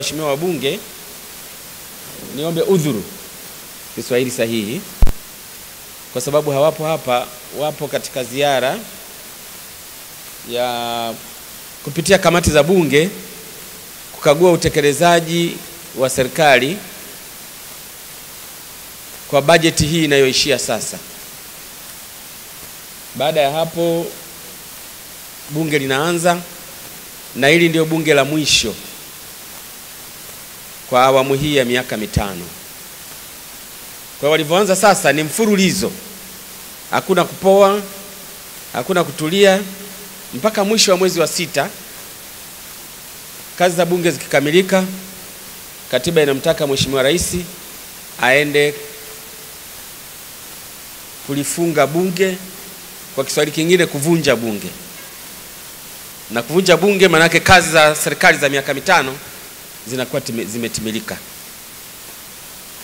Mheshimiwa wabunge, niombe udhuru Kiswahili sahihi kwa sababu hawapo hapa, wapo katika ziara ya kupitia kamati za bunge kukagua utekelezaji wa serikali kwa bajeti hii inayoishia sasa. Baada ya hapo bunge linaanza, na hili ndio bunge la mwisho kwa awamu hii ya miaka mitano. Kwa walivyoanza sasa ni mfululizo. Hakuna kupoa, hakuna kutulia mpaka mwisho wa mwezi wa 6. Kazi za bunge zikikamilika, katiba inamtaka Mheshimiwa Rais aende kulifunga bunge, kwa Kiswahili kingine kuvunja bunge. Na kuvunja bunge maana yake kazi za serikali za miaka mitano zinakuwa zimetimilika.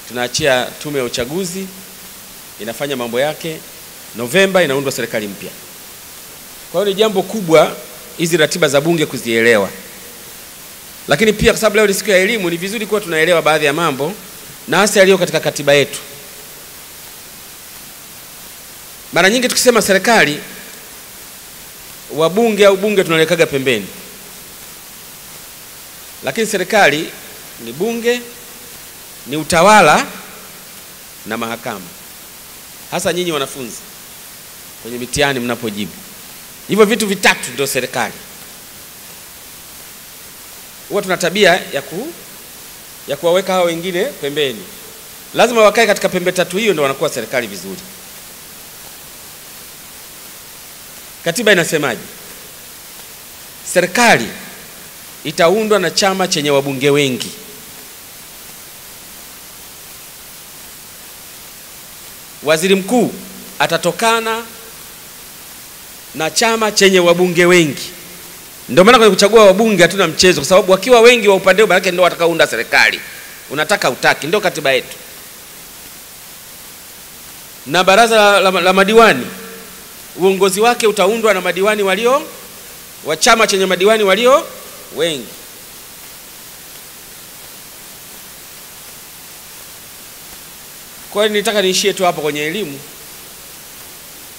Tunaachia tume ya uchaguzi inafanya mambo yake, Novemba inaundwa serikali mpya. Kwa hiyo ni jambo kubwa hizi ratiba za bunge kuzielewa. Lakini pia kwa sababu leo ni siku ya elimu, ni vizuri kuwa tunaelewa baadhi ya mambo na hasa yaliyo katika katiba yetu. Mara nyingi tukisema serikali, wabunge au bunge tunalekaga pembeni. Lakini serikali ni bunge, ni utawala na mahakama. Hasa nyinyi wanafunzi kwenye mitihani mnapojibu. Hivyo vitu vitatu ndio serikali. Huwa tuna tabia ya kuwaweka hao wengine pembeni. Lazima wakae katika pembe tatu, hiyo ndio wanakuwa serikali vizuri. Katiba inasemaje? Serikali itaundwa na chama chenye wabunge wengi. Waziri mkuu atatokana na chama chenye wabunge wengi. Ndio maana kwenye kuchagua wabunge hatuna mchezo, kwa sababu wakiwa wengi wa upande wao ndio watakaounda serikali. Unataka utaki, ndio katiba yetu. Na baraza la madiwani, uongozi wake utaundwa na madiwani walio wa chama chenye madiwani walio wengi. Kwa hiyo nitaka niishie tu hapo kwenye elimu,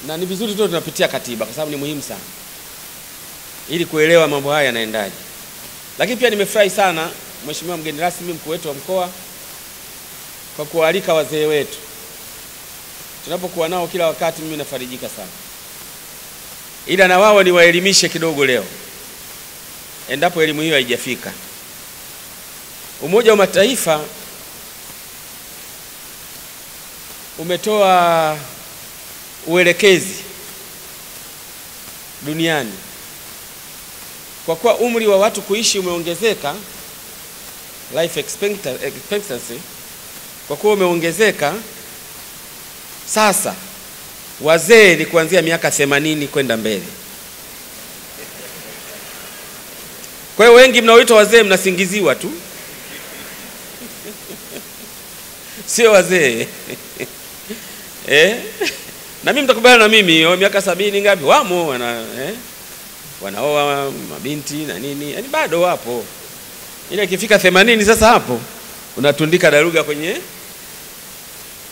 na ni vizuri tu tunapitia katiba kwa sababu ni muhimu sana ili kuelewa mambo haya yanaendaje. Lakini pia nimefurahi sana Mheshimiwa mgeni rasmi, mkuu wetu wa mkoa, kwa kualika wazee wetu. Tunapokuwa nao kila wakati mimi nafarijika sana. Ila na wao ni waelimishe kidogo leo, endapo elimu hiyo haijafika. Umoja wa Mataifa umetoa uelekezi duniani kwa kuwa umri wa watu kuishi umeongezeka, life expectancy kwa kuwa umeongezeka. Sasa wazee ni kuanzia miaka 80 kwenda mbele. Kwa hiyo wengi mnaoitwa wazee mnasingiziwa tu. Sio wazee. Na mimi mtakubaliana na mimi, miaka 70 ngapi wamo wanaoa mabinti na nini, yani bado wapo. Ile ikifika 80 sasa hapo unatundika daruga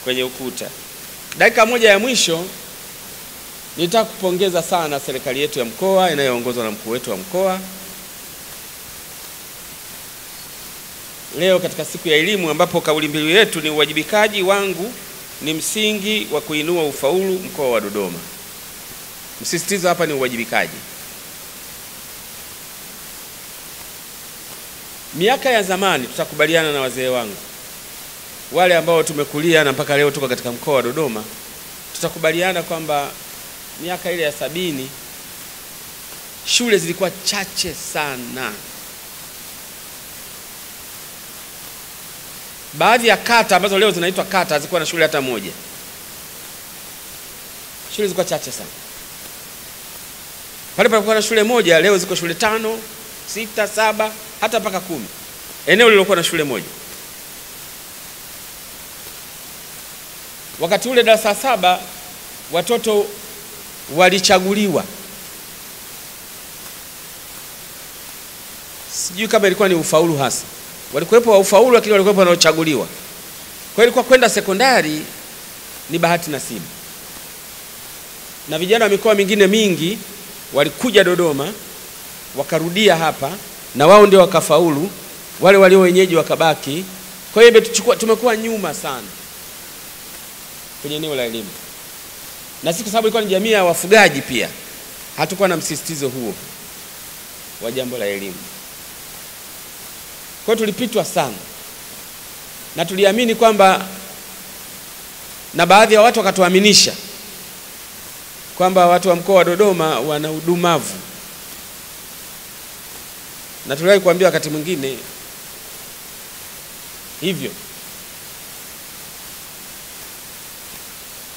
kwenye ukuta. Dakika moja ya mwisho, nitaka kupongeza sana serikali yetu ya mkoa inayoongozwa na mkuu wetu wa mkoa. Leo katika siku ya elimu ambapo kauli mbiu yetu ni uwajibikaji wangu ni msingi wa kuinua ufaulu mkoa wa Dodoma. Msisitizo hapa ni uwajibikaji. Miaka ya zamani, tutakubaliana na wazee wangu wale ambao tumekulia na mpaka leo tuko katika mkoa wa Dodoma, tutakubaliana kwamba miaka ile ya 70 shule zilikuwa chache sana. Baadhi ya kata ambazo leo zinaitwa kata hazikuwa na shule hata moja. Shule zilikuwa chache sana. Pale palikuwa na shule moja, leo ziko shule 5, 6, 7 hata mpaka 10. Eneo lilokuwa na shule moja. Wakati ule darasa 7 watoto walichaguliwa. Sijui kama ilikuwa ni ufaulu hasa. walikuwepo wa ufaulu, lakini walikuwepo wanaochaguliwa. Kwa hiyo ilikuwa kwenda sekondari ni bahati nasibu. Na vijana wa mikoa mingine mingi walikuja Dodoma, wakarudia hapa, na wao ndio wakafaulu, wale walio wenyeji wakabaki. Kwa hiyo tumekuwa nyuma sana kwenye eneo la elimu. Na si kwa sababu ilikuwa ni jamii ya wafugaji pia, hatakuwa na msisitizo huo wa jambo la elimu. Kwa hiyo tulipitwa sana. Na tuliamini kwamba, na baadhi ya watu wakatuaminisha kwamba watu wa mkoa wa Dodoma wana udumavu. Na tuliwahi kuambia wakati mwingine hivyo,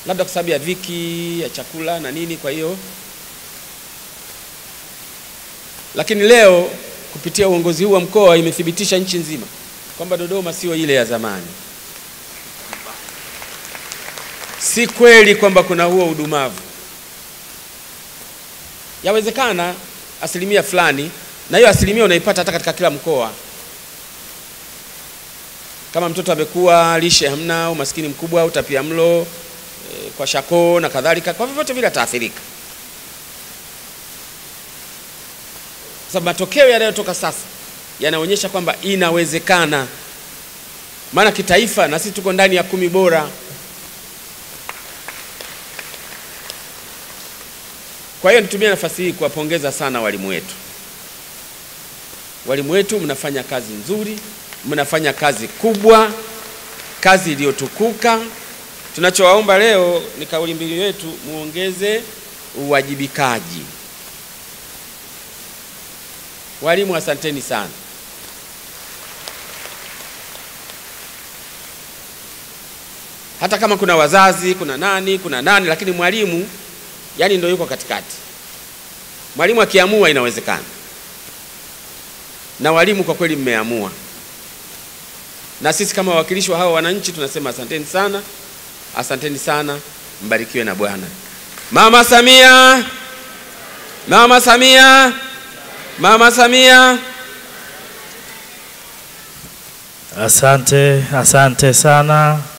labda kwa sababu ya dhiki ya chakula na nini. Kwa hiyo, lakini leo kupitia uongozi huu wa mkoa imethibitisha nchi nzima kwamba Dodoma sio ile ya zamani. Si kweli kwamba kuna huo udumavu. Yawezekana asilimia fulani, na hiyo asilimia unaipata hata katika kila mkoa. Kama mtoto amekuwa lishe hamna, umaskini mkubwa, utapiamlo, kwa shako na kadhalika, kwa vyovyote vile ataathirika. Sababu matokeo yanayotoka sasa yanaonyesha kwamba inawezekana. Maana kitaifa na sisi tuko ndani ya 10 bora. Kwa hiyo nitumie nafasi hii kuwapongeza sana walimu wetu. Walimu wetu mnafanya kazi nzuri, mnafanya kazi kubwa, kazi iliyotukuka. Tunachowaomba leo ni kauli mbiu yetu, muongeze uwajibikaji. Walimu asanteni sana. Hata kama kuna wazazi, kuna nani, lakini mwalimu yani ndio yuko katikati. Mwalimu akiamua inawezekana. Na walimu kwa kweli mmeamua. Na sisi kama wawakilishi wa hao wananchi tunasema asanteni sana. Asanteni sana, mbarikiwe na Bwana. Mama Samia! Mama Samia! Mama Samia! Asante sana.